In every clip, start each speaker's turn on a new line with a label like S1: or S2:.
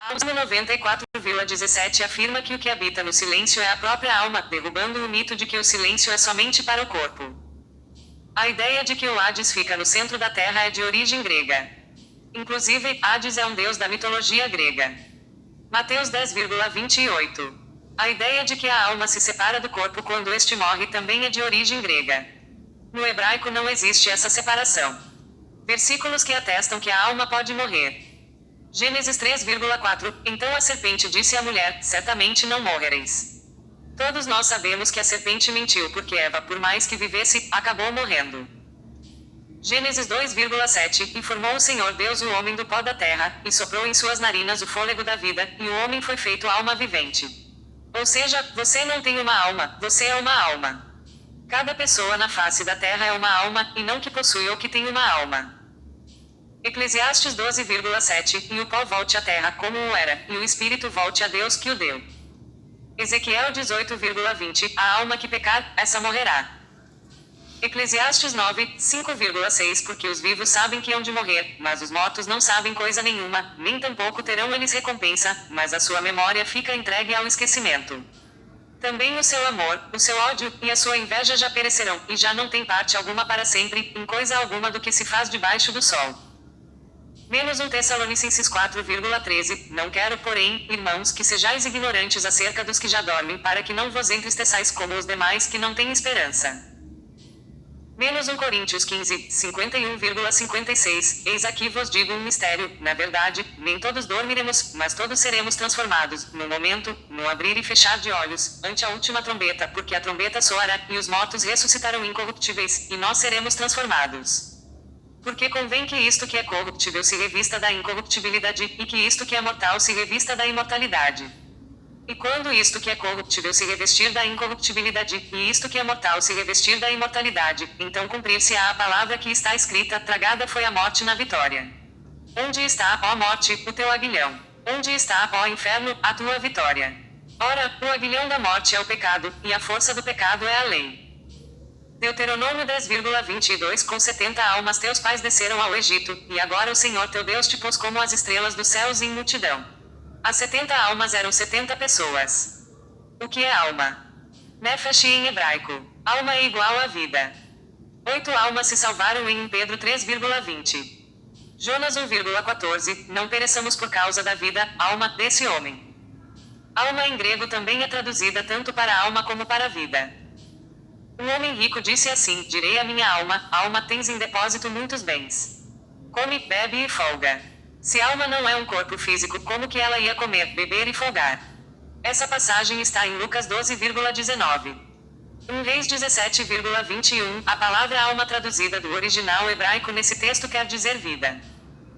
S1: Salmo 94,17 afirma que o que habita no silêncio é a própria alma, derrubando o mito de que o silêncio é somente para o corpo. A ideia de que o Hades fica no centro da Terra é de origem grega. Inclusive, Hades é um deus da mitologia grega. Mateus 10,28. A ideia de que a alma se separa do corpo quando este morre também é de origem grega. No hebraico não existe essa separação. Versículos que atestam que a alma pode morrer. Gênesis 3,4. Então a serpente disse à mulher: certamente não morrereis. Todos nós sabemos que a serpente mentiu porque Eva, por mais que vivesse, acabou morrendo. Gênesis 2,7. Informou o Senhor Deus o homem do pó da terra, e soprou em suas narinas o fôlego da vida, e o homem foi feito alma vivente. Ou seja, você não tem uma alma, você é uma alma. Cada pessoa na face da terra é uma alma, e não que possui ou que tem uma alma. Eclesiastes 12,7. E o pó volte à terra como o era, e o espírito volte a Deus que o deu. Ezequiel 18,20. A alma que pecar, essa morrerá. Eclesiastes 9, 5,6. Porque os vivos sabem que hão de morrer, mas os mortos não sabem coisa nenhuma, nem tampouco terão eles recompensa, mas a sua memória fica entregue ao esquecimento. Também o seu amor, o seu ódio, e a sua inveja já perecerão, e já não tem parte alguma para sempre, em coisa alguma do que se faz debaixo do sol. Menos 1 Tessalonicenses 4,13. Não quero, porém, irmãos, que sejais ignorantes acerca dos que já dormem, para que não vos entristeçais como os demais que não têm esperança. Menos 1 Coríntios 15, 51,56. Eis aqui vos digo um mistério: na verdade, nem todos dormiremos, mas todos seremos transformados, no momento, no abrir e fechar de olhos, ante a última trombeta, porque a trombeta soará, e os mortos ressuscitarão incorruptíveis, e nós seremos transformados. Porque convém que isto que é corruptível se revista da incorruptibilidade, e que isto que é mortal se revista da imortalidade. E quando isto que é corruptível se revestir da incorruptibilidade, e isto que é mortal se revestir da imortalidade, então cumprir-se-á a palavra que está escrita: tragada foi a morte na vitória. Onde está, ó morte, o teu aguilhão? Onde está, ó inferno, a tua vitória? Ora, o aguilhão da morte é o pecado, e a força do pecado é a lei. Deuteronômio 10,22. Com 70 almas teus pais desceram ao Egito, e agora o Senhor teu Deus te pôs como as estrelas dos céus em multidão. As 70 almas eram 70 pessoas. O que é alma? Nefesh em hebraico. Alma é igual à vida. 8 almas se salvaram em 1 Pedro 3,20. Jonas 1,14. Não pereçamos por causa da vida, alma, desse homem. Alma em grego também é traduzida tanto para alma como para vida. Um homem rico disse assim: direi à minha alma: alma, tens em depósito muitos bens. Come, bebe e folga. Se alma não é um corpo físico, como que ela ia comer, beber e folgar? Essa passagem está em Lucas 12,19. 1 Reis 17,21. A palavra alma traduzida do original hebraico nesse texto quer dizer vida.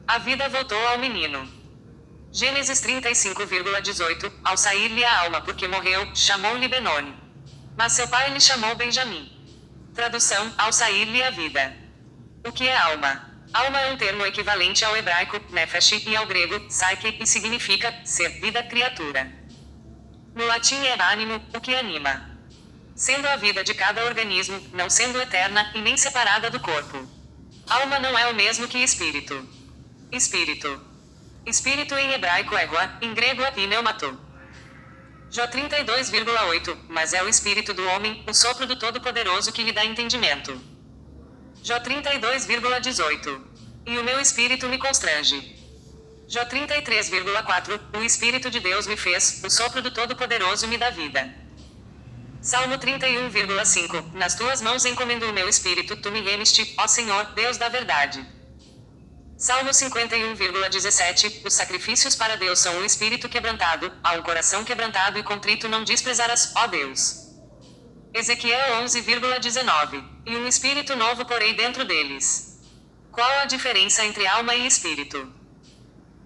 S1: A vida voltou ao menino. Gênesis 35,18. Ao sair-lhe a alma porque morreu, chamou-lhe Benoni. Mas seu pai lhe chamou Benjamim. Tradução: ao sair-lhe a vida. O que é alma? Alma é um termo equivalente ao hebraico, nefesh, e ao grego, psyche, e significa ser, vida, criatura. No latim é ânimo, o que anima. Sendo a vida de cada organismo, não sendo eterna, e nem separada do corpo. Alma não é o mesmo que espírito. Espírito. Espírito em hebraico é gua, em grego é pneumato. Jó 32,8. Mas é o espírito do homem, o sopro do Todo-Poderoso que lhe dá entendimento. Jó 32,18. E o meu espírito me constrange. Jó 33,4. O espírito de Deus me fez, o sopro do Todo-Poderoso me dá vida. Salmo 31,5. Nas tuas mãos encomendo o meu espírito, tu me remiste, ó Senhor, Deus da verdade. Salmo 51,17. Os sacrifícios para Deus são um espírito quebrantado, a um coração quebrantado e contrito não desprezarás, ó Deus. Ezequiel 11,19. E um espírito novo porei dentro deles. Qual a diferença entre alma e espírito?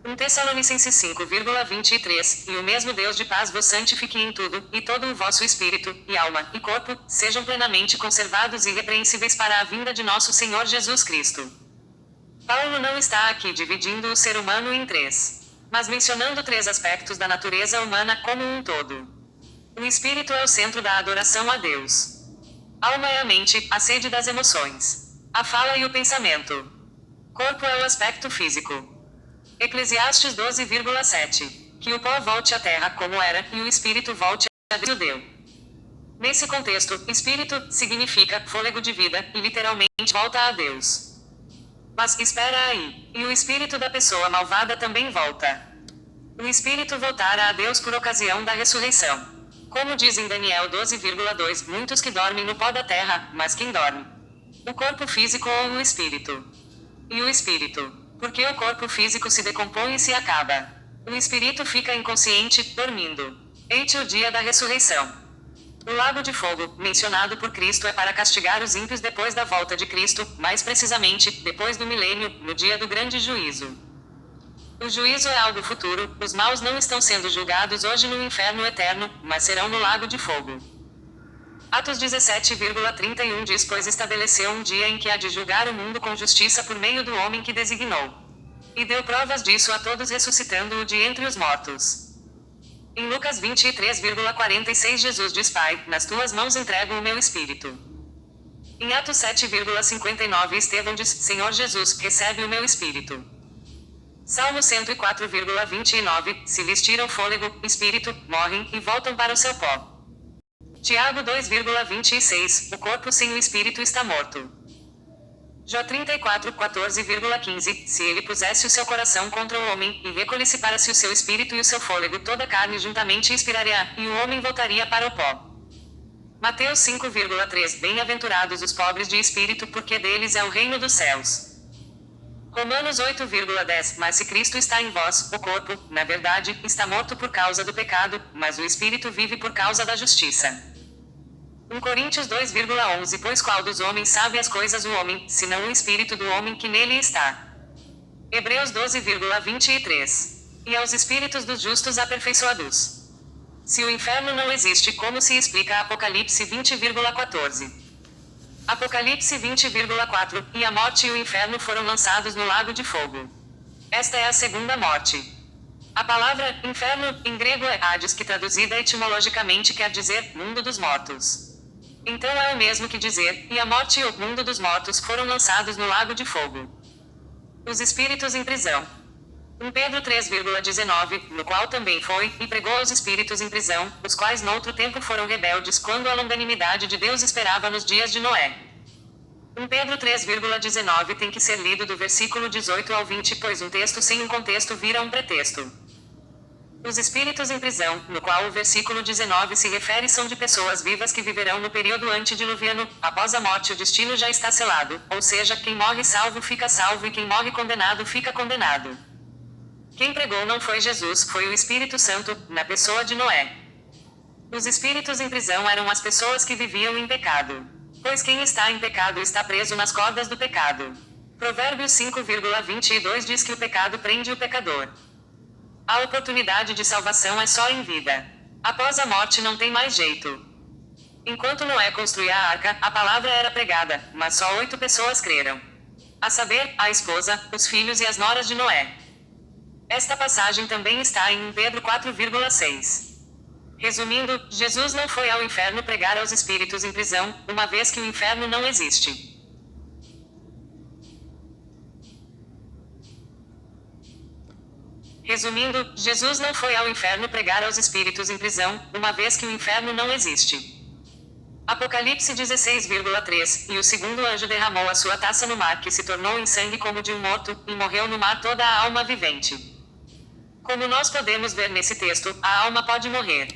S1: 1 Tessalonicenses 5,23. E o mesmo Deus de paz vos santifique em tudo, e todo o vosso espírito, e alma, e corpo, sejam plenamente conservados e irrepreensíveis para a vinda de nosso Senhor Jesus Cristo. Paulo não está aqui dividindo o ser humano em três, mas mencionando três aspectos da natureza humana como um todo. O espírito é o centro da adoração a Deus. Alma é a mente, a sede das emoções. A fala e o pensamento. Corpo é o aspecto físico. Eclesiastes 12,7. Que o pó volte à terra como era, e o espírito volte a Deus o deu. Nesse contexto, espírito significa fôlego de vida, e literalmente volta a Deus. Mas espera aí, e o espírito da pessoa malvada também volta. O espírito voltará a Deus por ocasião da ressurreição. Como diz em Daniel 12,2, muitos que dormem no pó da terra, mas quem dorme? O corpo físico ou o espírito? E o espírito? Porque o corpo físico se decompõe e se acaba. O espírito fica inconsciente, dormindo. Eite o dia da ressurreição. O lago de fogo, mencionado por Cristo, é para castigar os ímpios depois da volta de Cristo, mais precisamente, depois do milênio, no dia do grande juízo. O juízo é algo futuro, os maus não estão sendo julgados hoje no inferno eterno, mas serão no lago de fogo. Atos 17,31 diz: pois estabeleceu um dia em que há de julgar o mundo com justiça por meio do homem que designou. E deu provas disso a todos, ressuscitando-o de entre os mortos. Em Lucas 23,46 Jesus diz: Pai, nas tuas mãos entrego o meu espírito. Em Atos 7,59 Estevão diz: Senhor Jesus, recebe o meu espírito. Salmo 104,29, se lhes tira o fôlego, espírito, morrem, e voltam para o seu pó. Tiago 2,26, o corpo sem o espírito está morto. Jó 34,14,15, se ele pusesse o seu coração contra o homem, e recolhesse para si o seu espírito e o seu fôlego, toda a carne juntamente expiraria, e o homem voltaria para o pó. Mateus 5,3, bem-aventurados os pobres de espírito, porque deles é o reino dos céus. Romanos 8,10, mas se Cristo está em vós, o corpo, na verdade, está morto por causa do pecado, mas o espírito vive por causa da justiça. 1 Coríntios 2,11, pois qual dos homens sabe as coisas o homem, senão o espírito do homem que nele está. Hebreus 12,23. E aos espíritos dos justos aperfeiçoados. Se o inferno não existe, como se explica Apocalipse 20,14? Apocalipse 20,4, e a morte e o inferno foram lançados no lago de fogo. Esta é a segunda morte. A palavra inferno, em grego é Hades, que traduzida etimologicamente quer dizer mundo dos mortos. Então é o mesmo que dizer, e a morte e o mundo dos mortos foram lançados no lago de fogo. Os espíritos em prisão. 1 Pedro 3,19, no qual também foi, e pregou aos espíritos em prisão, os quais noutro tempo foram rebeldes, quando a longanimidade de Deus esperava nos dias de Noé. 1 Pedro 3,19 tem que ser lido do versículo 18 ao 20, pois um texto sem um contexto vira um pretexto. Os espíritos em prisão, no qual o versículo 19 se refere, são de pessoas vivas que viverão no período antediluviano. Após a morte o destino já está selado, ou seja, quem morre salvo fica salvo e quem morre condenado fica condenado. Quem pregou não foi Jesus, foi o Espírito Santo, na pessoa de Noé. Os espíritos em prisão eram as pessoas que viviam em pecado. Pois quem está em pecado está preso nas cordas do pecado. Provérbios 5,22 diz que o pecado prende o pecador. A oportunidade de salvação é só em vida. Após a morte não tem mais jeito. Enquanto Noé construía a arca, a palavra era pregada, mas só 8 pessoas creram. A saber, a esposa, os filhos e as noras de Noé. Esta passagem também está em 1 Pedro 4,6. Resumindo, Jesus não foi ao inferno pregar aos espíritos em prisão, uma vez que o inferno não existe. Resumindo, Jesus não foi ao inferno pregar aos espíritos em prisão, uma vez que o inferno não existe. Apocalipse 16,3, e o segundo anjo derramou a sua taça no mar, que se tornou em sangue como de um morto, e morreu no mar toda a alma vivente. Como nós podemos ver nesse texto, a alma pode morrer.